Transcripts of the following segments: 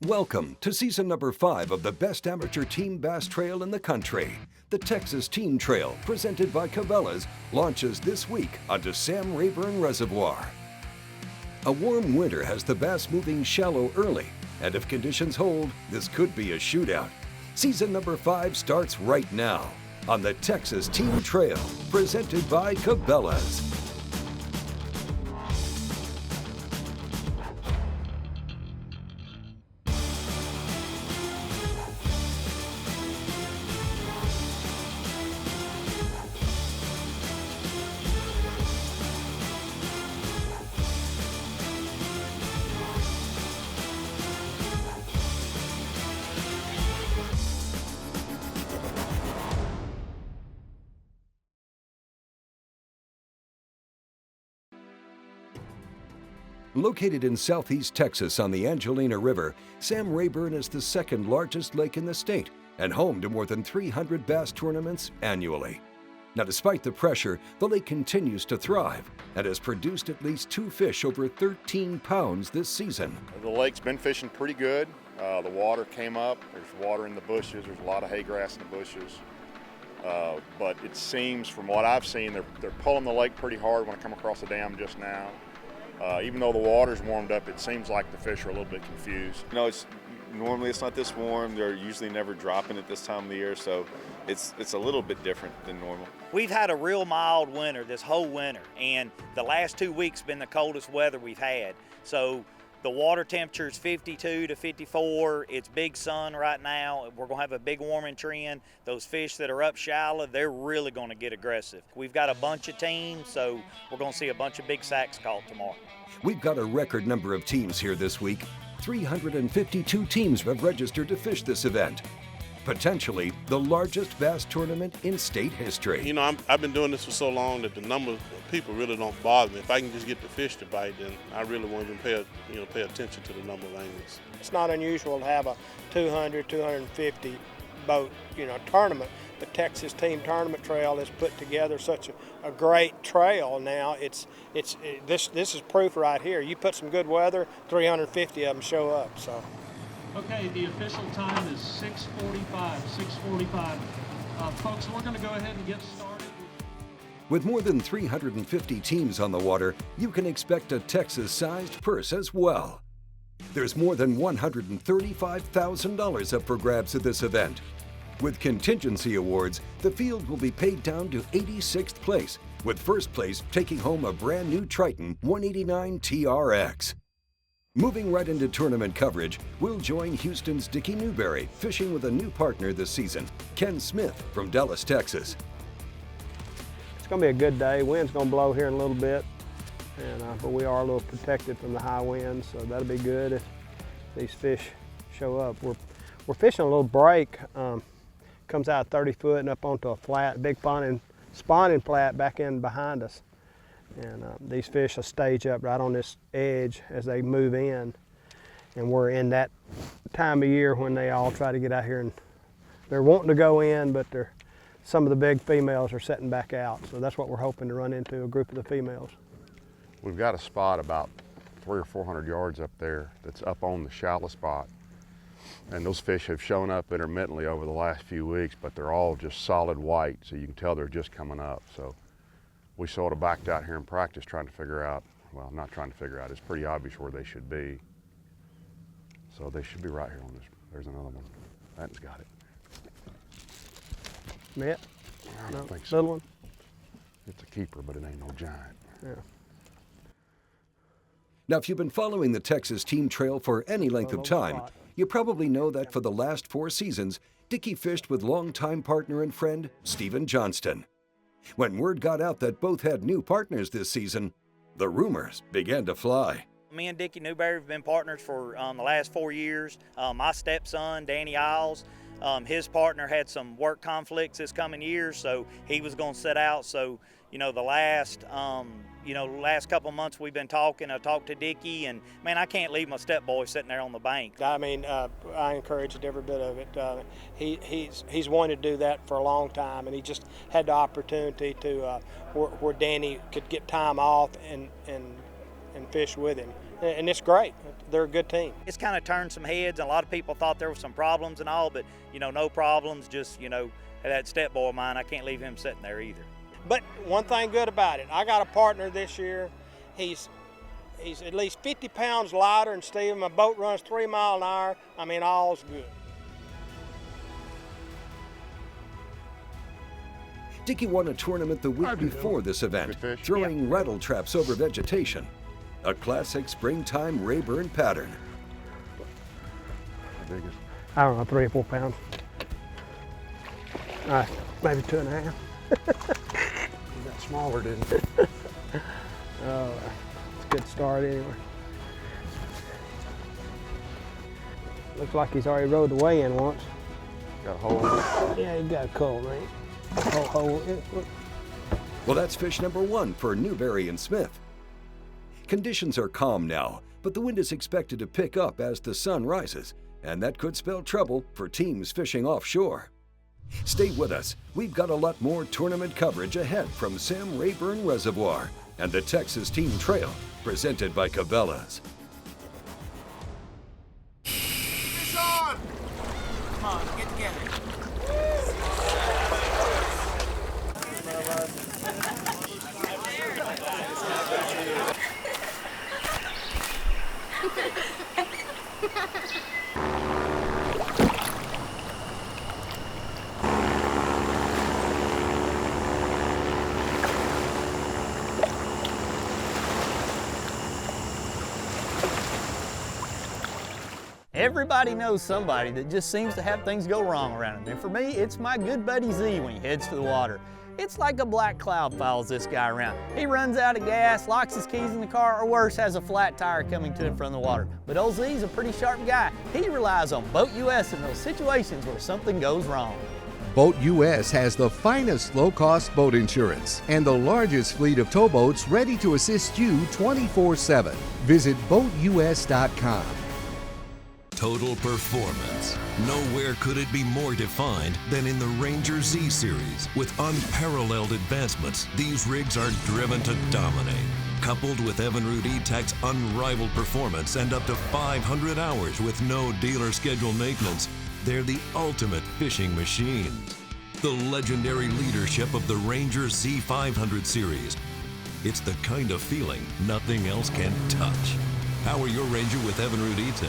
Welcome to season number 5 of the best amateur team bass trail in the country. The Texas Team Trail, presented by Cabela's, launches this week onto Sam Rayburn Reservoir. A warm winter has the bass moving shallow early, and if conditions hold, this could be a shootout. Season number 5 starts right now on the Texas Team Trail, presented by Cabela's. Located in southeast Texas on the Angelina River, Sam Rayburn is the second largest lake in the state and home to more than 300 bass tournaments annually. Now, despite the pressure, the lake continues to thrive and has produced at least 2 fish over 13 pounds this season. The lake's been fishing pretty good. The water came up. There's water in the bushes. There's a lot of hay grass in the bushes. But it seems, from what I've seen, they're pulling the lake pretty hard when I come across the dam just now. Even though the water's warmed up, it seems like the fish are a little bit confused. You know, normally it's not this warm. They're usually never dropping at this time of the year, so it's a little bit different than normal. We've had a real mild winter this whole winter, and the last 2 weeks been the coldest weather we've had. So the water temperature is 52 to 54. It's big sun right now. We're going to have a big warming trend. Those fish that are up shallow, they're really going to get aggressive. We've got a bunch of teams, so we're going to see a bunch of big sacks caught tomorrow. We've got a record number of teams here this week. 352 teams have registered to fish this event. Potentially the largest bass tournament in state history. You know, I've been doing this for so long that the number of people really don't bother me. If I can just get the fish to bite, then I really won't even pay attention to the number of angles. It's not unusual to have a 200, 250 boat, tournament. The Texas Team Tournament Trail has put together such a great trail now. This is proof right here. You put some good weather, 350 of them show up. So. Okay, the official time is 6:45. Folks, we're going to go ahead and get started. With more than 350 teams on the water, you can expect a Texas-sized purse as well. There's more than $135,000 up for grabs at this event. With contingency awards, the field will be paid down to 86th place, with first place taking home a brand new Triton 189 TRX. Moving right into tournament coverage, we'll join Houston's Dickie Newberry fishing with a new partner this season, Ken Smith from Dallas, Texas. It's going to be a good day. Wind's going to blow here in a little bit, but we are a little protected from the high winds, so that'll be good if these fish show up. We're fishing a little break. Comes out 30 foot and up onto a flat, big spawning flat back in behind us. And these fish will stage up right on this edge as they move in. And we're in that time of year when they all try to get out here, and they're wanting to go in, but some of the big females are setting back out. So that's what we're hoping to run into, a group of the females. We've got a spot about 300 or 400 yards up there that's up on the shallow spot. And those fish have shown up intermittently over the last few weeks, but they're all just solid white, so you can tell they're just coming up. So we sort of backed out here in practice trying to figure out, well, not trying to figure out, it's pretty obvious where they should be. So they should be right here on this. There's another one. That's got it. Met? I don't think so. Little one? It's a keeper, but it ain't no giant. Yeah. Now, if you've been following the Texas Team Trail for any length of time, you probably know that for the last 4 seasons, Dickie fished with longtime partner and friend Stephen Johnston. When word got out that both had new partners this season, the rumors began to fly. Me and Dickie Newberry have been partners for the last 4 years. My stepson, Danny Isles, his partner had some work conflicts this coming year, so he was going to sit out. So, the last couple of months we've been talking. I talked to Dickie, and man, I can't leave my stepboy sitting there on the bank. I mean, I encouraged every bit of it. He's wanted to do that for a long time, and he just had the opportunity to where Danny could get time off and fish with him. and it's great. They're a good team. It's kind of turned some heads, and a lot of people thought there were some problems and all, but, no problems, just, that step boy of mine, I can't leave him sitting there either. But one thing good about it, I got a partner this year. He's at least 50 pounds lighter than Steve. My boat runs 3 miles an hour. I mean, all's good. Dickie won a tournament the week before this event, throwing rattle traps over vegetation. A classic springtime Rayburn pattern. I don't know, 3 or 4 pounds. Maybe 2.5. You got smaller, didn't you? Oh, it's a good start anyway. Looks like he's already rode the weigh-in once. Got a hole in it? Yeah, he got a cold, right? Well, that's fish number 1 for Newberry and Smith. Conditions are calm now, but the wind is expected to pick up as the sun rises, and that could spell trouble for teams fishing offshore. Stay with us. We've got a lot more tournament coverage ahead from Sam Rayburn Reservoir and the Texas Team Trail, presented by Cabela's. Fish on! Come on, get together. Everybody knows somebody that just seems to have things go wrong around them. And for me, it's my good buddy Z when he heads to the water. It's like a black cloud follows this guy around. He runs out of gas, locks his keys in the car, or worse, has a flat tire coming to him from the water. But old Z's a pretty sharp guy. He relies on Boat US in those situations where something goes wrong. Boat US has the finest low-cost boat insurance and the largest fleet of towboats ready to assist you 24/7. Visit BoatUS.com. Total performance. Nowhere could it be more defined than in the Ranger Z series. With unparalleled advancements, these rigs are driven to dominate. Coupled with Evinrude E-Tech's unrivaled performance and up to 500 hours with no dealer scheduled maintenance, they're the ultimate fishing machines. The legendary leadership of the Ranger Z500 series. It's the kind of feeling nothing else can touch. Power your Ranger with Evinrude E-Tech.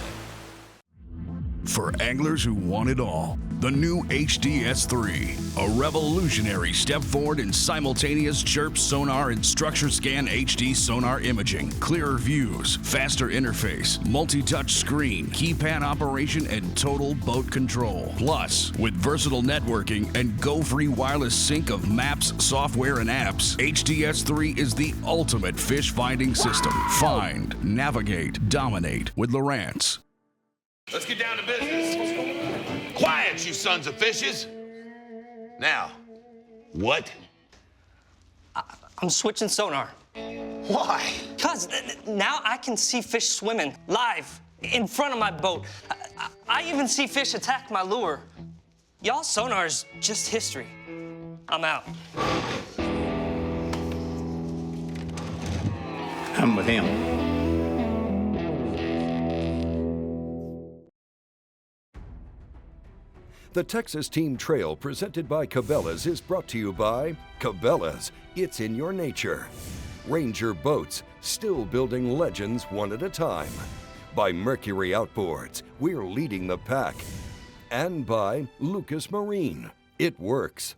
For anglers who want it all, the new HDS3, a revolutionary step forward in simultaneous chirp, sonar, and structure scan HD sonar imaging, clearer views, faster interface, multi-touch screen, keypad operation, and total boat control. Plus, with versatile networking and go-free wireless sync of maps, software, and apps, HDS3 is the ultimate fish finding system. Find, navigate, dominate with Lowrance. Let's get down to business. Quiet, you sons of fishes. Now, what? I'm switching sonar. Why? Because now I can see fish swimming live in front of my boat. I even see fish attack my lure. Y'all's sonar's just history. I'm out. I'm with him. The Texas Team Trail, presented by Cabela's, is brought to you by Cabela's. It's in your nature. Ranger Boats, still building legends one at a time. By Mercury Outboards, we're leading the pack. And by Lucas Marine, it works.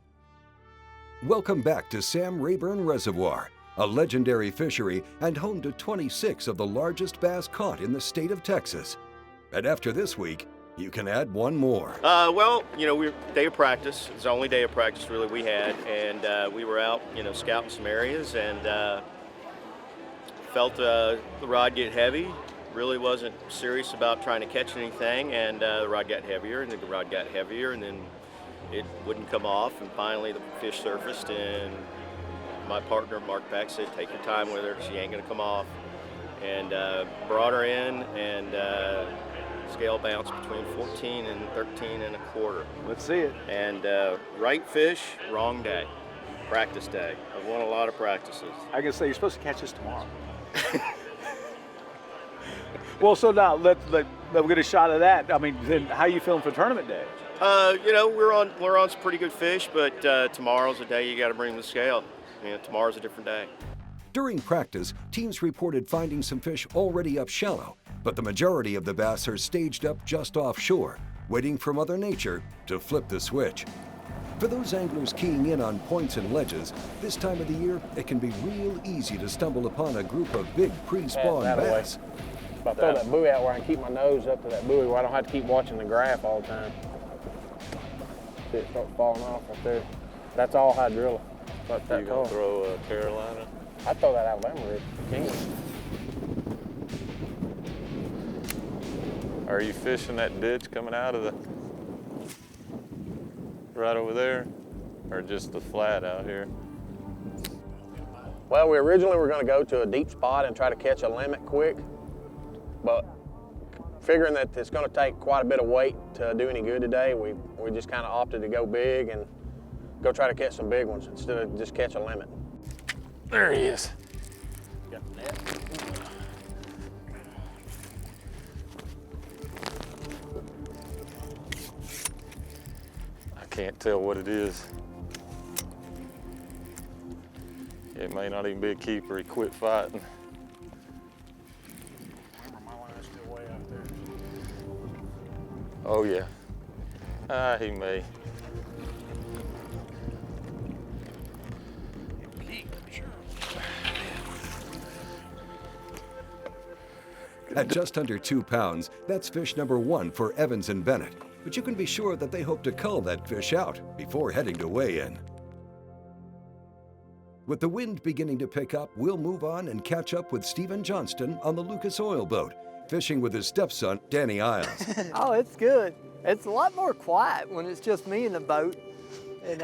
Welcome back to Sam Rayburn Reservoir, a legendary fishery and home to 26 of the largest bass caught in the state of Texas. And after this week, you can add one more. Well, we're day of practice. It's the only day of practice really we had, and we were out, scouting some areas, and felt the rod get heavy. Really wasn't serious about trying to catch anything, and the rod got heavier, and then the rod got heavier, and then it wouldn't come off, and finally the fish surfaced, and my partner Mark Pack said, "Take your time with her. She ain't gonna come off," and brought her in, and scale bounce between 14 and 13 and a quarter. Let's see it. And right fish, wrong day. Practice day. I've won a lot of practices. I can say you're supposed to catch this tomorrow. Well, so now let's get a shot of that. I mean, then how you feeling for tournament day? You know, we're on some pretty good fish, but tomorrow's a day you got to bring the scale. You know, tomorrow's a different day. During practice, teams reported finding some fish already up shallow, but the majority of the bass are staged up just offshore, waiting for Mother Nature to flip the switch. For those anglers keying in on points and ledges, this time of the year, it can be real easy to stumble upon a group of big pre-spawn bass. If I throw that buoy out where I can keep my nose up to that buoy where I don't have to keep watching the graph all the time. See it start falling off right there. That's all hydrilla. You gonna throw a Carolina? I'd throw that Alabama rig. King. Are you fishing that ditch coming out of the right over there, or just the flat out here? Well, we originally were going to go to a deep spot and try to catch a limit quick, but figuring that it's going to take quite a bit of weight to do any good today, we just kind of opted to go big and go try to catch some big ones instead of just catch a limit. There he is. Got the net. I can't tell what it is. It may not even be a keeper. He quit fighting. Remember, my line's still way out there. Oh yeah. He may. At just under 2 pounds, that's fish number 1 for Evans and Bennett. But you can be sure that they hope to cull that fish out before heading to weigh-in. With the wind beginning to pick up, we'll move on and catch up with Stephen Johnston on the Lucas Oil Boat, fishing with his stepson, Danny Isles. Oh, it's good. It's a lot more quiet when it's just me in the boat. And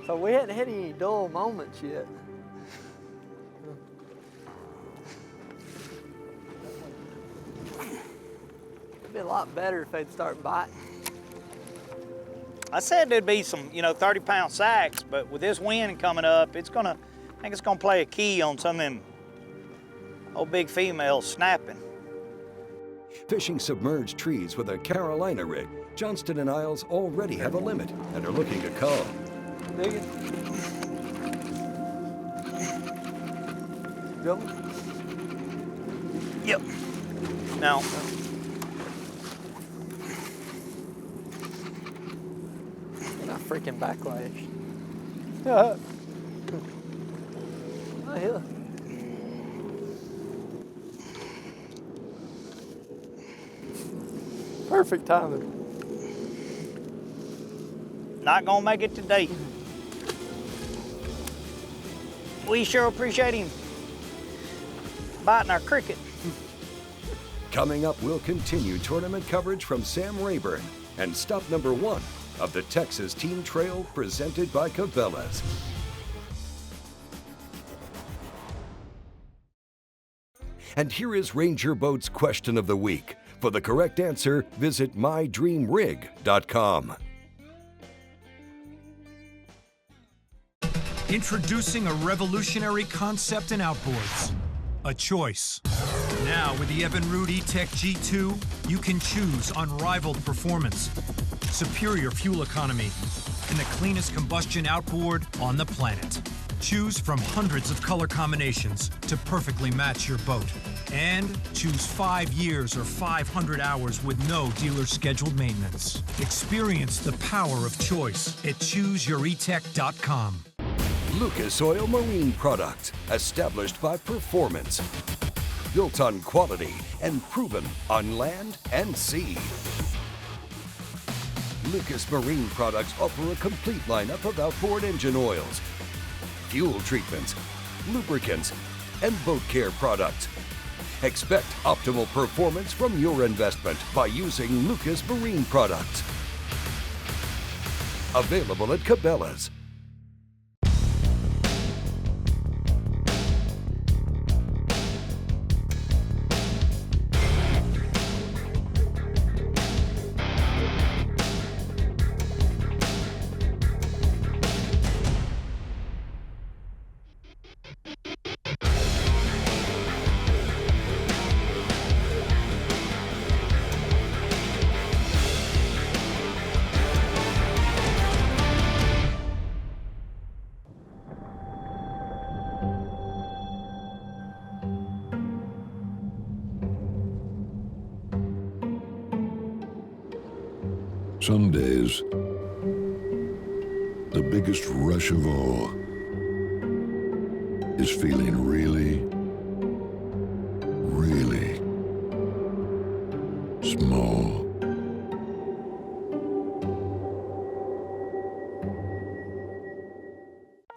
so we hadn't had any dull moments yet. It'd be a lot better if they'd start biting. I said there'd be some, 30-pound sacks, but with this wind coming up, I think it's gonna play a key on some of them old big females snapping. Fishing submerged trees with a Carolina rig, Johnston and Isles already have a limit and are looking to cull. Dig it. Go. Yep. Now. Not freaking backlash. Oh, yeah. Perfect timing. Not gonna make it today. We sure appreciate him biting our cricket. Coming up, we'll continue tournament coverage from Sam Rayburn and stop number 1 of the Texas Team Trail presented by Cabela's. And here is Ranger Boat's question of the week. For the correct answer, visit mydreamrig.com. Introducing a revolutionary concept in outboards, a choice. Now with the Evinrude E-Tech G2, you can choose unrivaled performance, superior fuel economy, and the cleanest combustion outboard on the planet. Choose from hundreds of color combinations to perfectly match your boat. And choose 5 years or 500 hours with no dealer scheduled maintenance. Experience the power of choice at ChooseYourEtech.com. Lucas Oil Marine Products, established by performance, built on quality and proven on land and sea. Lucas Marine Products offer a complete lineup of outboard engine oils, fuel treatments, lubricants, and boat care products. Expect optimal performance from your investment by using Lucas Marine Products. Available at Cabela's. Some days, the biggest rush of all is feeling really, really small.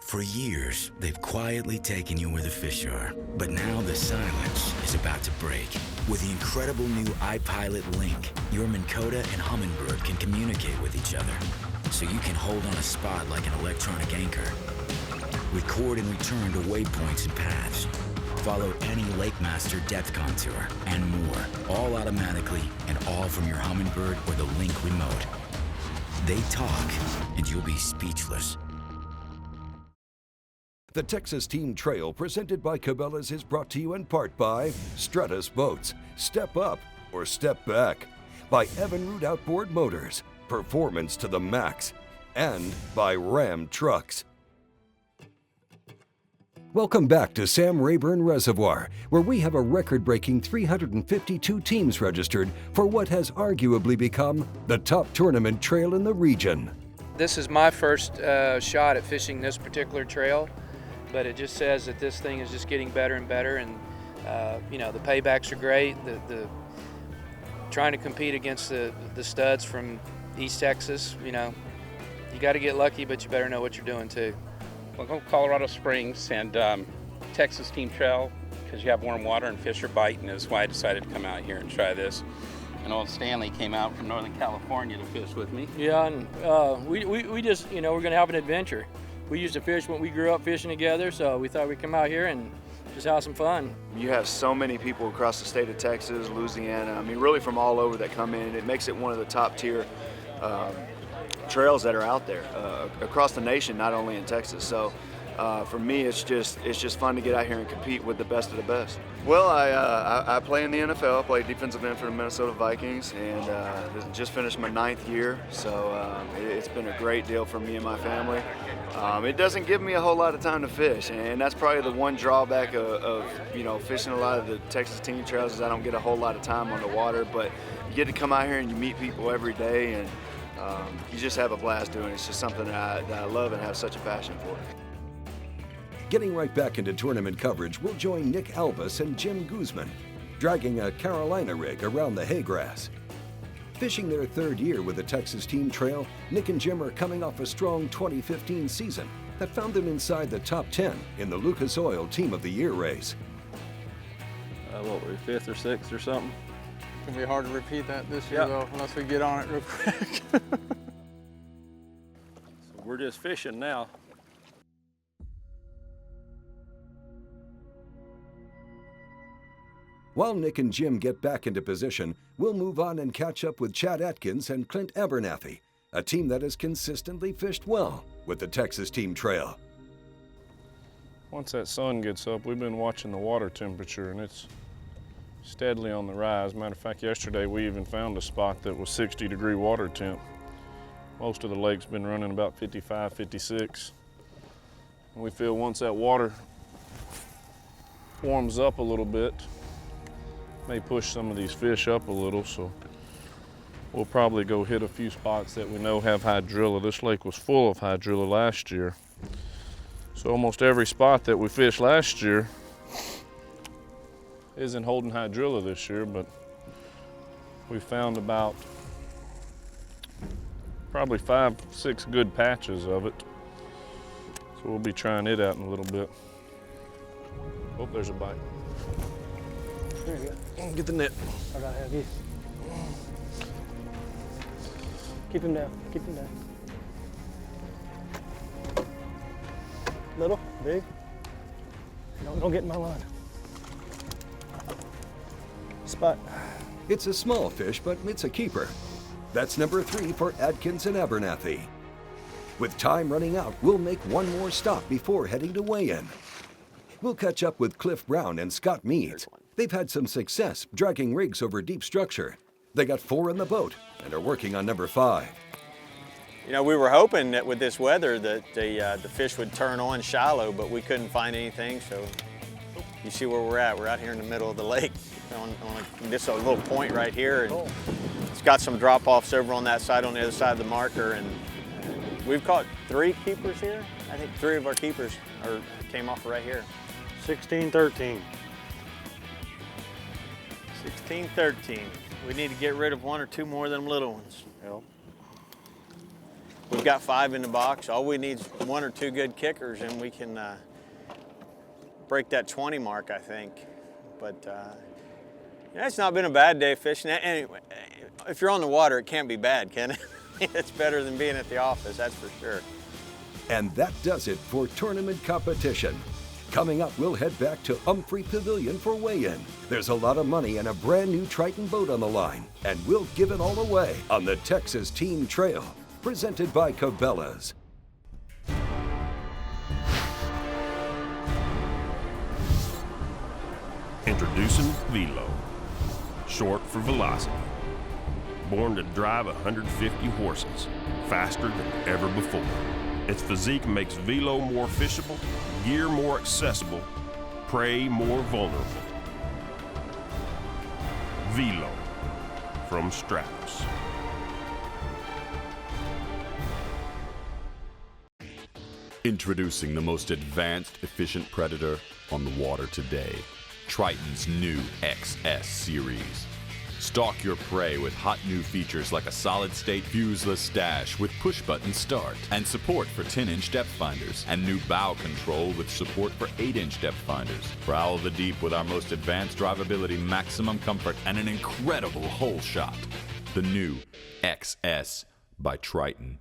For years, they've quietly taken you where the fish are. But now the silence is about to break. With the incredible new iPilot Link, your Minn Kota and Humminbird can communicate with each other. So you can hold on a spot like an electronic anchor. Record and return to waypoints and paths. Follow any Lake Master depth contour and more, all automatically and all from your Humminbird or the Link remote. They talk, and you'll be speechless. The Texas Team Trail, presented by Cabela's, is brought to you in part by Stratus Boats, Step Up or Step Back, by Evinrude Outboard Motors, performance to the max, and by Ram Trucks. Welcome back to Sam Rayburn Reservoir, where we have a record-breaking 352 teams registered for what has arguably become the top tournament trail in the region. This is my first shot at fishing this particular trail, but it just says that this thing is just getting better and better, and you know, the paybacks are great. The trying to compete against the studs from East Texas, you know, you got to get lucky, but you better know what you're doing too. Well, Colorado Springs and Texas Team Trail, because you have warm water and fish are biting, is why I decided to come out here and try this. And old Stanley came out from Northern California to fish with me. Yeah, and we just, you know, we're gonna have an adventure. We used to fish when we grew up fishing together, so we thought we'd come out here and just have some fun. You have so many people across the state of Texas, Louisiana, I mean really from all over that come in. It makes it one of the top tier trails that are out there across the nation, not only in Texas. So for me, it's just fun to get out here and compete with the best of the best. Well, I play in the NFL. I play defensive end for the Minnesota Vikings, and just finished my 9th year. So it's been a great deal for me and my family. It doesn't give me a whole lot of time to fish, and that's probably the one drawback of you know, fishing a lot of the Texas Team Trails is I don't get a whole lot of time on the water. But you get to come out here and you meet people every day, and you just have a blast doing it. It's just something that I love and have such a passion for. Getting right back into tournament coverage, we'll join Nick Albus and Jim Guzman, dragging a Carolina rig around the haygrass. Fishing their 3rd year with the Texas Team Trail, Nick and Jim are coming off a strong 2015 season that found them inside the top 10 in the Lucas Oil Team of the Year race. What were we, 5th or 6th or something? It's gonna be hard to repeat that this year though, unless we get on it real quick. So we're just fishing now. While Nick and Jim get back into position, we'll move on and catch up with Chad Atkins and Clint Abernathy, a team that has consistently fished well with the Texas Team Trail. Once that sun gets up, we've been watching the water temperature, and it's steadily on the rise. Matter of fact, yesterday we even found a spot that was 60-degree water temp. Most of the lake's been running about 55, 56. And we feel once that water warms up a little bit, may push some of these fish up a little, so we'll probably go hit a few spots that we know have hydrilla. This lake was full of hydrilla last year. So almost every spot that we fished last year isn't holding hydrilla this year, but we found about probably 5, 6 good patches of it. So we'll be trying it out in a little bit. Oh, there's a bite. There you go. Get the net. I gotta have you. Keep him down, keep him down. Little, big. Don't get in my line. Spot. It's a small fish, but it's a keeper. That's number 3 for Adkins and Abernathy. With time running out, we'll make one more stop before heading to weigh-in. We'll catch up with Cliff Brown and Scott Meads. They've had some success dragging rigs over deep structure. They got 4 in the boat and are working on number 5. You know, we were hoping that with this weather that the fish would turn on shallow, but we couldn't find anything, so you see where we're at. We're out here in the middle of the lake on this little point right here, and it's got some drop-offs over on that side, on the other side of the marker, and we've caught 3 keepers here. I think 3 of our keepers came off right here. 16-13. 16-13. We need to get rid of 1 or 2 more of them little ones. Yep. We've got 5 in the box. All we need is 1 or 2 good kickers, and we can break that 20 mark, I think. But yeah, it's not been a bad day fishing. Anyway, if you're on the water, it can't be bad, can it? It's better than being at the office, that's for sure. And that does it for tournament competition. Coming up, we'll head back to Humphrey Pavilion for weigh-in. There's a lot of money and a brand new Triton boat on the line, and we'll give it all away on the Texas Team Trail, presented by Cabela's. Introducing Velo, short for velocity. Born to drive 150 horses, faster than ever before. Its physique makes Velo more fishable, gear more accessible, prey more vulnerable. Velo from Stratos. Introducing the most advanced, efficient predator on the water today. Triton's new XS series. Stalk your prey with hot new features like a solid-state fuseless stash with push-button start and support for 10-inch depth finders, and new bow control with support for 8-inch depth finders. Prowl the deep with our most advanced drivability, maximum comfort, and an incredible hole shot. The new XS by Triton.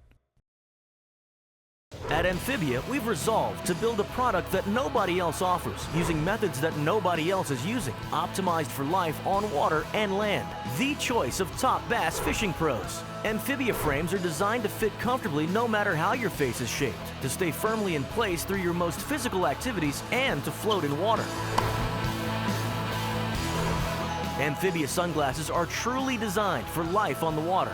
At Amphibia, we've resolved to build a product that nobody else offers, using methods that nobody else is using, optimized for life on water and land. The choice of top bass fishing pros. Amphibia frames are designed to fit comfortably no matter how your face is shaped, to stay firmly in place through your most physical activities, and to float in water. Amphibia sunglasses are truly designed for life on the water.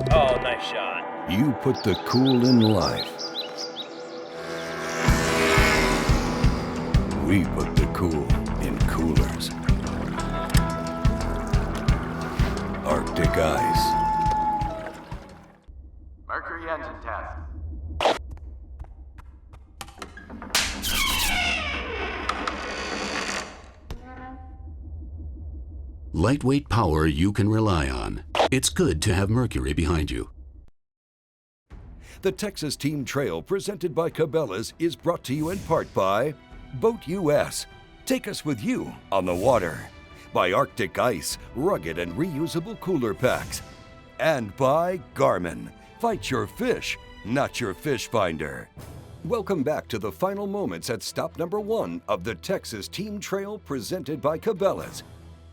Oh, nice shot. You put the cool in life. We put the cool in coolers. Arctic ice. Mercury engine test. Lightweight power you can rely on. It's good to have Mercury behind you. The Texas Team Trail, presented by Cabela's, is brought to you in part by Boat US. Take us with you on the water. By Arctic Ice, rugged and reusable cooler packs. And by Garmin. Fight your fish, not your fish finder. Welcome back to the final moments at stop number 1 of the Texas Team Trail, presented by Cabela's.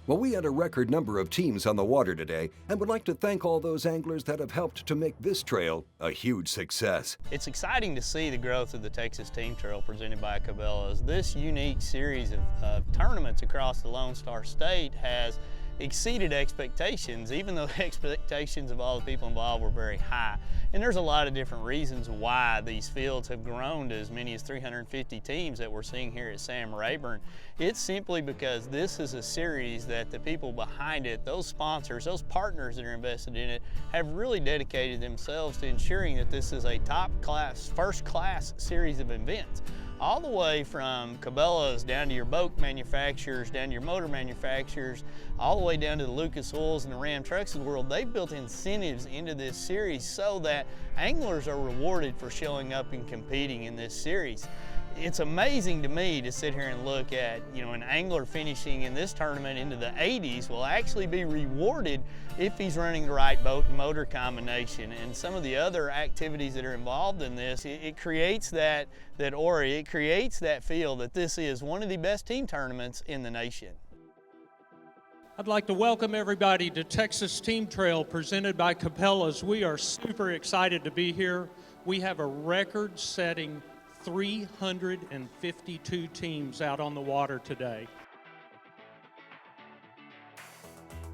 Well, we had a record number of teams on the water today, and would like to thank all those anglers that have helped to make this trail a huge success. It's exciting to see the growth of the Texas Team Trail presented by Cabela's. This unique series of tournaments across the Lone Star State has exceeded expectations, even though the expectations of all the people involved were very high. And there's a lot of different reasons why these fields have grown to as many as 350 teams that we're seeing here at Sam Rayburn. It's simply because this is a series that the people behind it, those sponsors, those partners that are invested in it, have really dedicated themselves to ensuring that this is a top-class, first-class series of events. All the way from Cabela's down to your boat manufacturers, down to your motor manufacturers, all the way down to the Lucas Oils and the Ram Trucks of the world. They've built incentives into this series so that anglers are rewarded for showing up and competing in this series. It's amazing to me to sit here and look at, an angler finishing in this tournament into the 80s will actually be rewarded if he's running the right boat and motor combination. And some of the other activities that are involved in this, it creates that aura, it creates that feel that this is one of the best team tournaments in the nation. I'd like to welcome everybody to Texas Team Trail presented by Cabela's. We are super excited to be here. We have a record-setting 352 teams out on the water today.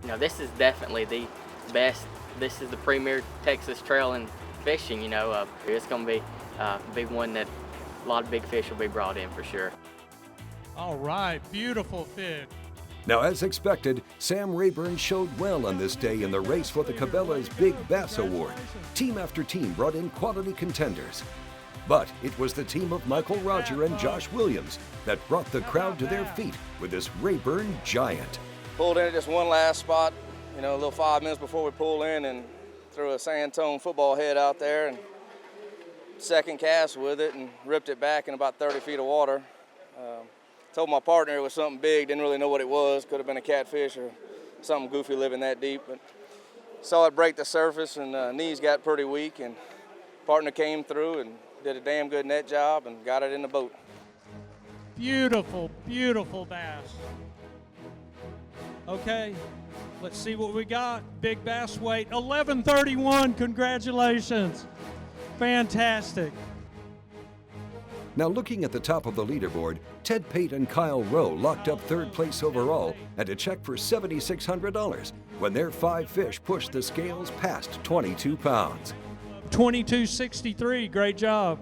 You know, this is definitely the best. This is the premier Texas trail in fishing. You know, it's going to be a big one that a lot of big fish will be brought in for sure. All right, beautiful fish. Now, as expected, Sam Rayburn showed well on this day in the race for the Cabela's Big Bass Award. Team after team brought in quality contenders. But it was the team of Michael Roger and Josh Williams that brought the crowd to their feet with this Rayburn giant. Pulled in at just one last spot, you know, a little 5 minutes before we pull in, and threw a sand tone football head out there and second cast with it and ripped it back in about 30 feet of water. Told my partner it was something big, didn't really know what it was. Could have been a catfish or something goofy living that deep, but saw it break the surface and knees got pretty weak, and partner came through and did a damn good net job and got it in the boat. Beautiful, beautiful bass. Okay, let's see what we got. Big bass weight, 1131, congratulations. Fantastic. Now, looking at the top of the leaderboard, Ted Pate and Kyle Rowe locked up third place overall and a check for $7,600 when their 5 fish pushed the scales past 22 pounds. 2263, great job.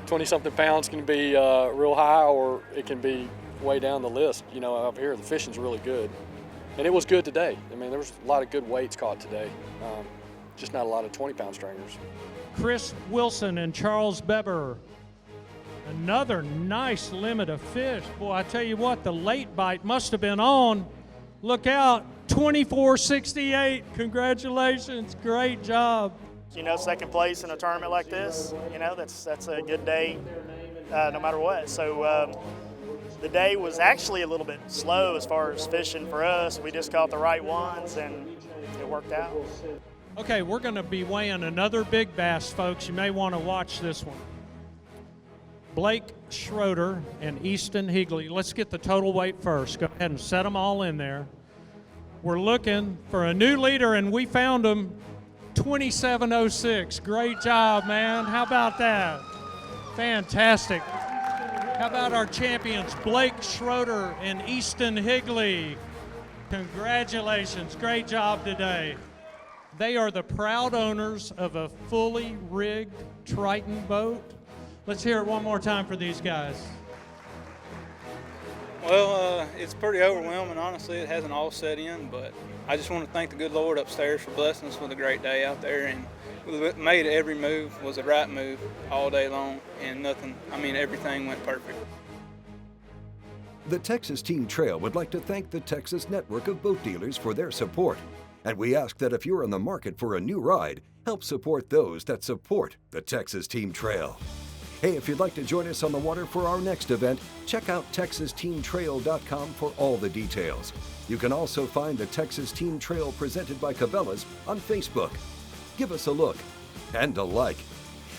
20-something pounds can be real high, or it can be way down the list. You know, up here the fishing's really good, and it was good today. I mean, there was a lot of good weights caught today, just not a lot of 20-pound stringers. Chris Wilson and Charles Beber. Another nice limit of fish. Boy, I tell you what, the late bite must have been on. Look out, 2468. Congratulations, great job. You know, second place in a tournament like this, you know, that's a good day no matter what. So the day was actually a little bit slow as far as fishing for us. We just caught the right ones and it worked out. Okay, we're going to be weighing another big bass, folks. You may want to watch this one. Blake Schroeder and Easton Higley. Let's get the total weight first. Go ahead and set them all in there. We're looking for a new leader, and we found him, 2706. Great job, man. How about that? Fantastic. How about our champions, Blake Schroeder and Easton Higley? Congratulations. Great job today. They are the proud owners of a fully rigged Triton boat. Let's hear it one more time for these guys. Well, it's pretty overwhelming, honestly. It hasn't all set in, but I just want to thank the good Lord upstairs for blessing us with a great day out there. And we made every move was the right move all day long, and everything went perfect. The Texas Team Trail would like to thank the Texas Network of Boat Dealers for their support. And we ask that if you're in the market for a new ride, help support those that support the Texas Team Trail. Hey, if you'd like to join us on the water for our next event, check out TexasTeamTrail.com for all the details. You can also find the Texas Team Trail presented by Cabela's on Facebook. Give us a look and a like.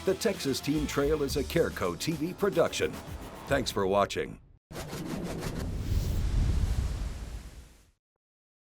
The Texas Team Trail is a Careco TV production. Thanks for watching.